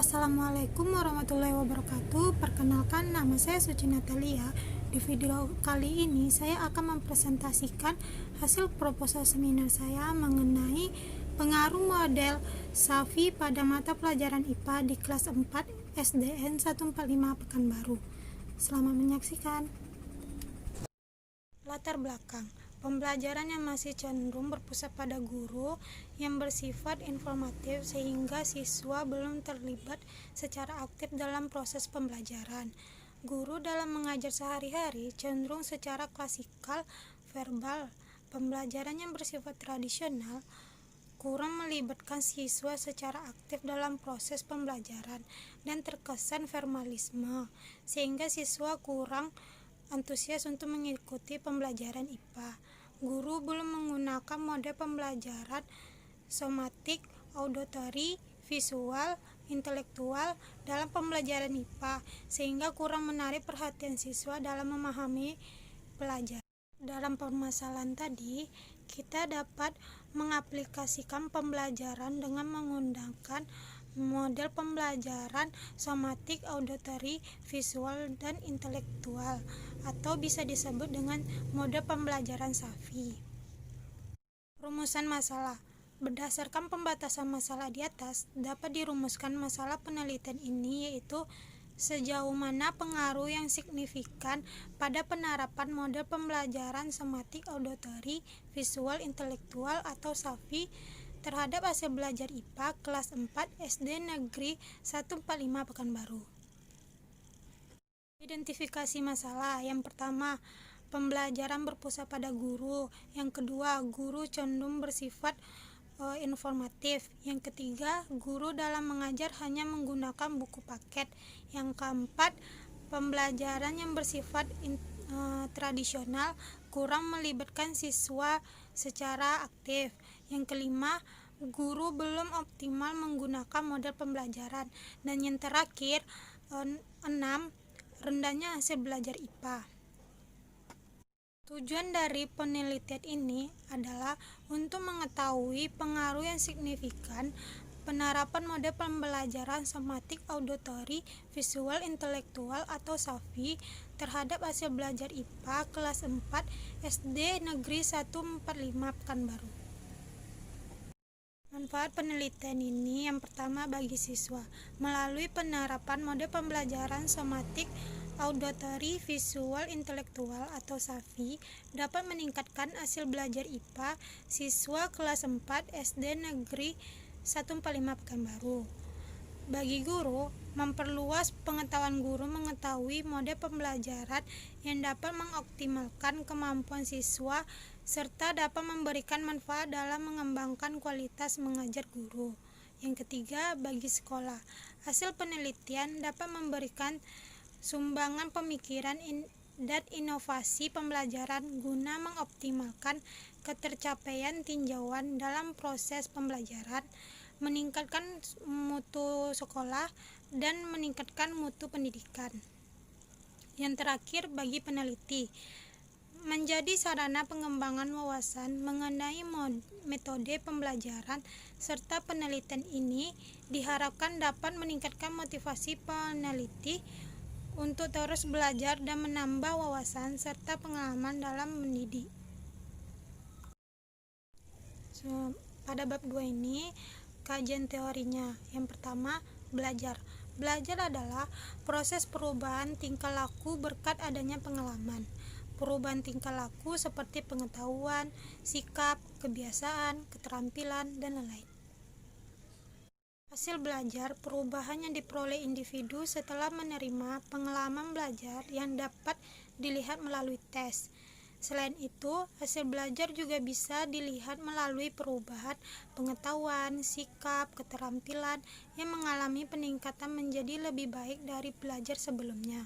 Assalamualaikum warahmatullahi wabarakatuh. Perkenalkan, nama saya Suci Natalia. Di video kali ini saya akan mempresentasikan hasil proposal seminar saya mengenai pengaruh model Safi pada mata pelajaran IPA di kelas 4 SDN 145 Pekanbaru. Selamat menyaksikan. Latar belakang pembelajaran yang masih cenderung berpusat pada guru yang bersifat informatif sehingga siswa belum terlibat secara aktif dalam proses pembelajaran. Guru dalam mengajar sehari-hari cenderung secara klasikal verbal. Pembelajaran yang bersifat tradisional kurang melibatkan siswa secara aktif dalam proses pembelajaran dan terkesan formalisme, sehingga siswa kurang antusias untuk mengikuti pembelajaran IPA. Guru belum menggunakan mode pembelajaran somatik, auditory, visual, intelektual dalam pembelajaran IPA, sehingga kurang menarik perhatian siswa dalam memahami pelajaran. Dalam permasalahan tadi, kita dapat mengaplikasikan pembelajaran dengan menggunakan model pembelajaran somatik, auditory, visual, dan intelektual, atau bisa disebut dengan mode pembelajaran Safi. Rumusan masalah. Berdasarkan pembatasan masalah di atas, dapat dirumuskan masalah penelitian ini, yaitu sejauh mana pengaruh yang signifikan pada penerapan model pembelajaran somatik, auditory, visual, intelektual atau Safi terhadap hasil belajar IPA kelas 4 SD Negeri 145 Pekanbaru. Identifikasi masalah. Yang pertama, pembelajaran berpusat pada guru. Yang kedua, guru cenderung bersifat informatif. Yang ketiga, guru dalam mengajar hanya menggunakan buku paket. Yang keempat, pembelajaran yang bersifat tradisional kurang melibatkan siswa secara aktif. Yang kelima, guru belum optimal menggunakan model pembelajaran. Dan yang terakhir, 6, rendahnya hasil belajar IPA. Tujuan dari penelitian ini adalah untuk mengetahui pengaruh yang signifikan penerapan model pembelajaran somatik, auditory, visual, intelektual atau Safi terhadap hasil belajar IPA kelas 4 SD Negeri 145 Pekanbaru. Manfaat penelitian ini, yang pertama, bagi siswa. Melalui penerapan model pembelajaran somatik, auditory, visual, intelektual atau Safi dapat meningkatkan hasil belajar IPA siswa kelas 4 SD Negeri 145 Pekanbaru. Bagi guru, memperluas pengetahuan guru mengetahui mode pembelajaran yang dapat mengoptimalkan kemampuan siswa serta dapat memberikan manfaat dalam mengembangkan kualitas mengajar guru. Yang ketiga, bagi sekolah, hasil penelitian dapat memberikan sumbangan pemikiran dan inovasi pembelajaran guna mengoptimalkan ketercapaian tinjauan dalam proses pembelajaran, meningkatkan mutu sekolah, dan meningkatkan mutu pendidikan. Yang terakhir, bagi peneliti, menjadi sarana pengembangan wawasan mengenai metode pembelajaran serta penelitian ini diharapkan dapat meningkatkan motivasi peneliti untuk terus belajar dan menambah wawasan serta pengalaman dalam mendidik. Pada bab 2 ini, kajian teorinya. Yang pertama, belajar. Belajar adalah proses perubahan tingkah laku berkat adanya pengalaman. Perubahan tingkah laku seperti pengetahuan, sikap, kebiasaan, keterampilan, dan lain-lain. Hasil belajar, perubahan yang diperoleh individu setelah menerima pengalaman belajar yang dapat dilihat melalui tes. Selain itu, hasil belajar juga bisa dilihat melalui perubahan pengetahuan, sikap, keterampilan yang mengalami peningkatan menjadi lebih baik dari belajar sebelumnya.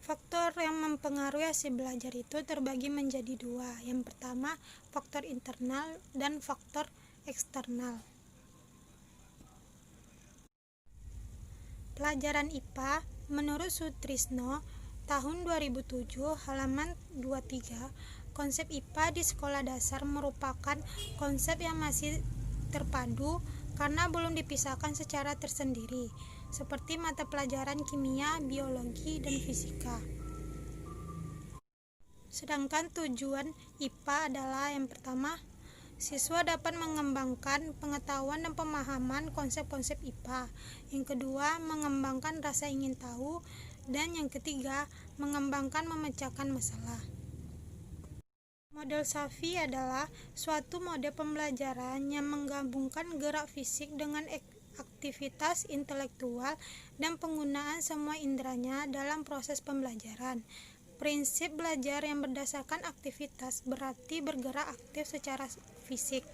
Faktor yang mempengaruhi hasil belajar itu terbagi menjadi 2. Yang pertama, faktor internal dan faktor eksternal. Pelajaran IPA menurut Sutrisno tahun 2007 halaman 23, konsep IPA di sekolah dasar merupakan konsep yang masih terpadu karena belum dipisahkan secara tersendiri, seperti mata pelajaran kimia, biologi, dan fisika. Sedangkan tujuan IPA adalah yang pertama, siswa dapat mengembangkan pengetahuan dan pemahaman konsep-konsep IPA. Yang kedua, mengembangkan rasa ingin tahu. Dan yang ketiga, mengembangkan memecahkan masalah. Model Safi adalah suatu mode pembelajaran yang menggabungkan gerak fisik dengan aktivitas intelektual dan penggunaan semua inderanya dalam proses pembelajaran. Prinsip belajar yang berdasarkan aktivitas berarti bergerak aktif secara fisik.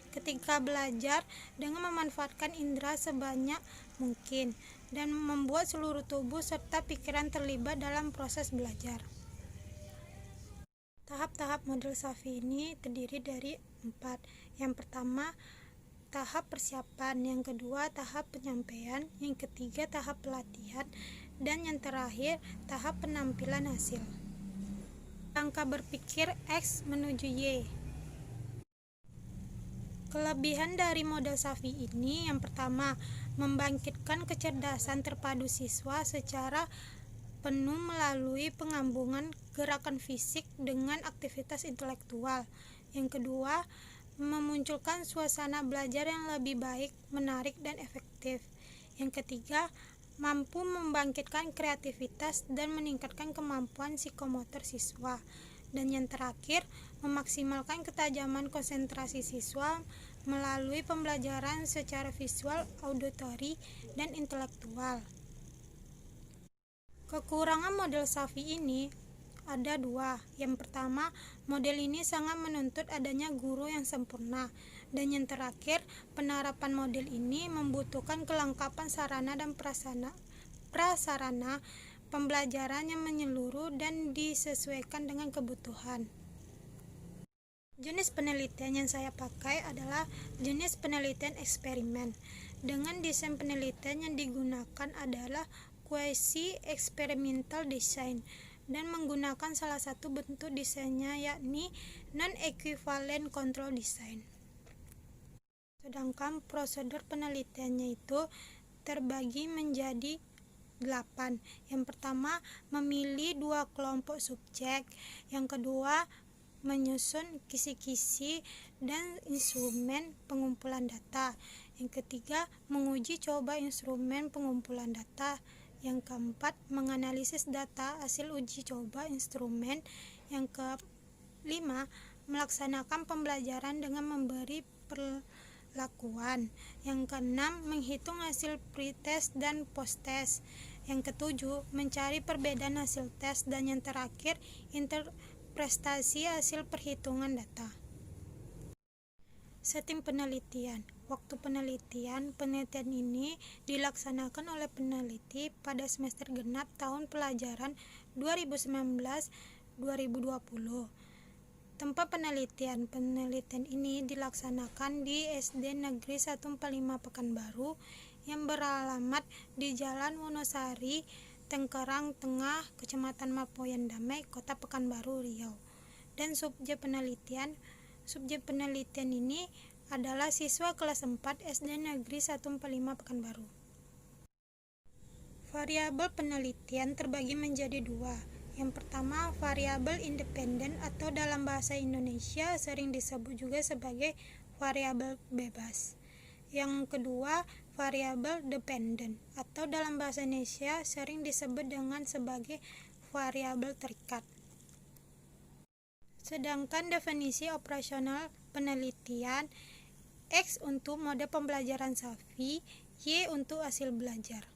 Ketika belajar dengan memanfaatkan indera sebanyak mungkin dan membuat seluruh tubuh serta pikiran terlibat dalam proses belajar. Tahap-tahap model Safi ini terdiri dari 4. Yang pertama, tahap persiapan. Yang kedua, tahap penyampaian. Yang ketiga, tahap pelatihan. Dan yang terakhir, tahap penampilan hasil. Langkah berpikir X menuju Y. Kelebihan dari model Safi ini yang pertama, membangkitkan kecerdasan terpadu siswa secara penuh melalui penggabungan gerakan fisik dengan aktivitas intelektual. Yang kedua, memunculkan suasana belajar yang lebih baik, menarik, dan efektif. Yang ketiga, mampu membangkitkan kreativitas dan meningkatkan kemampuan psikomotor siswa. Dan yang terakhir, memaksimalkan ketajaman konsentrasi siswa melalui pembelajaran secara visual, auditori, dan intelektual. Kekurangan model Safi ini ada 2. Yang pertama, model ini sangat menuntut adanya guru yang sempurna. Dan yang terakhir, penerapan model ini membutuhkan kelengkapan sarana dan prasarana pembelajaran yang menyeluruh dan disesuaikan dengan kebutuhan. Jenis penelitian yang saya pakai adalah jenis penelitian eksperimen. Dengan desain penelitian yang digunakan adalah quasi experimental design dan menggunakan salah satu bentuk desainnya yakni non-equivalent control design. Sedangkan prosedur penelitiannya itu terbagi menjadi 8. Yang pertama, memilih 2 kelompok subjek. Yang kedua, menyusun kisi-kisi dan instrumen pengumpulan data. Yang ketiga, menguji coba instrumen pengumpulan data. Yang keempat, menganalisis data hasil uji coba instrumen. Yang kelima, melaksanakan pembelajaran dengan memberi perlakuan. Yang keenam, menghitung hasil pre-test dan post-test. Yang ketujuh, mencari perbedaan hasil tes. Dan yang terakhir, interpretasi hasil perhitungan data. Setting penelitian. Waktu penelitian ini dilaksanakan oleh peneliti pada semester genap tahun pelajaran 2019-2020. Tempat penelitian ini dilaksanakan di SD Negeri 145 Pekanbaru yang beralamat di Jalan Wonosari, Tengkarang Tengah, Kecamatan Mapoyan Damai, Kota Pekanbaru, Riau. Dan subjek penelitian ini adalah siswa kelas 4 SD Negeri 145 Pekanbaru. Variabel penelitian terbagi menjadi 2. Yang pertama, variabel independen atau dalam bahasa Indonesia sering disebut juga sebagai variabel bebas. Yang kedua, variabel dependen atau dalam bahasa Indonesia sering disebut dengan sebagai variabel terikat. Sedangkan definisi operasional penelitian, X untuk mode pembelajaran Safi, Y untuk hasil belajar.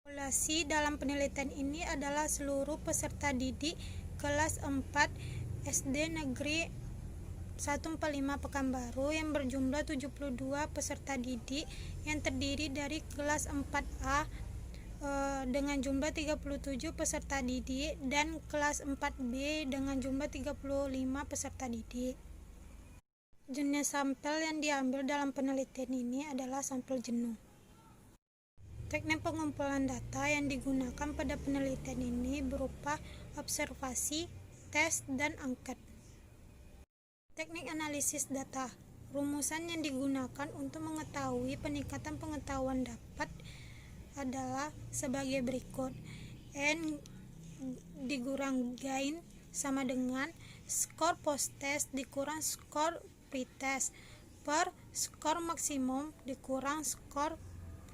Populasi dalam penelitian ini adalah seluruh peserta didik kelas 4 SD Negeri 145 Pekanbaru yang berjumlah 72 peserta didik yang terdiri dari kelas 4A dengan jumlah 37 peserta didik dan kelas 4B dengan jumlah 35 peserta didik. Jenis sampel yang diambil dalam penelitian ini adalah sampel jenuh. Teknik pengumpulan data yang digunakan pada penelitian ini berupa observasi, tes, dan angket. Teknik analisis data. Rumusan yang digunakan untuk mengetahui peningkatan pengetahuan dapat adalah sebagai berikut. N dikurang gain sama dengan skor post-test dikurang skor pre-test per skor maksimum dikurang skor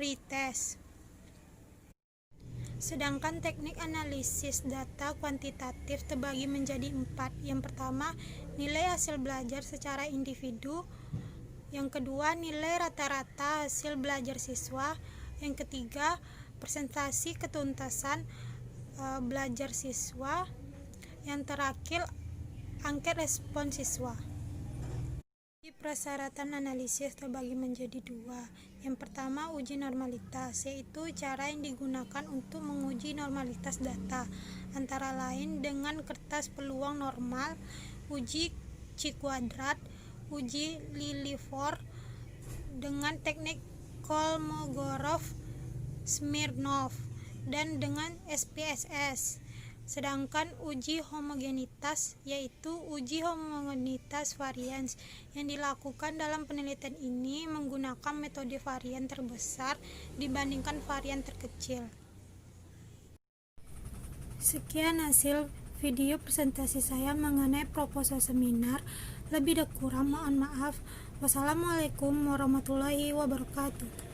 pre-test. Sedangkan teknik analisis data kuantitatif terbagi menjadi 4. Yang pertama, nilai hasil belajar secara individu. Yang kedua, nilai rata-rata hasil belajar siswa. Yang ketiga, persentase ketuntasan belajar siswa. Yang terakhir, angka respon siswa. Persyaratan analisis terbagi menjadi 2. Yang pertama, uji normalitas, yaitu cara yang digunakan untuk menguji normalitas data, antara lain dengan kertas peluang normal, uji Chi-kuadrat, uji Liliford dengan teknik Kolmogorov-Smirnov, dan dengan SPSS. Sedangkan uji homogenitas yaitu uji homogenitas varians yang dilakukan dalam penelitian ini menggunakan metode varian terbesar dibandingkan varian terkecil. Sekian hasil video presentasi saya mengenai proposal seminar. Lebih dan kurang mohon maaf. Wassalamualaikum warahmatullahi wabarakatuh.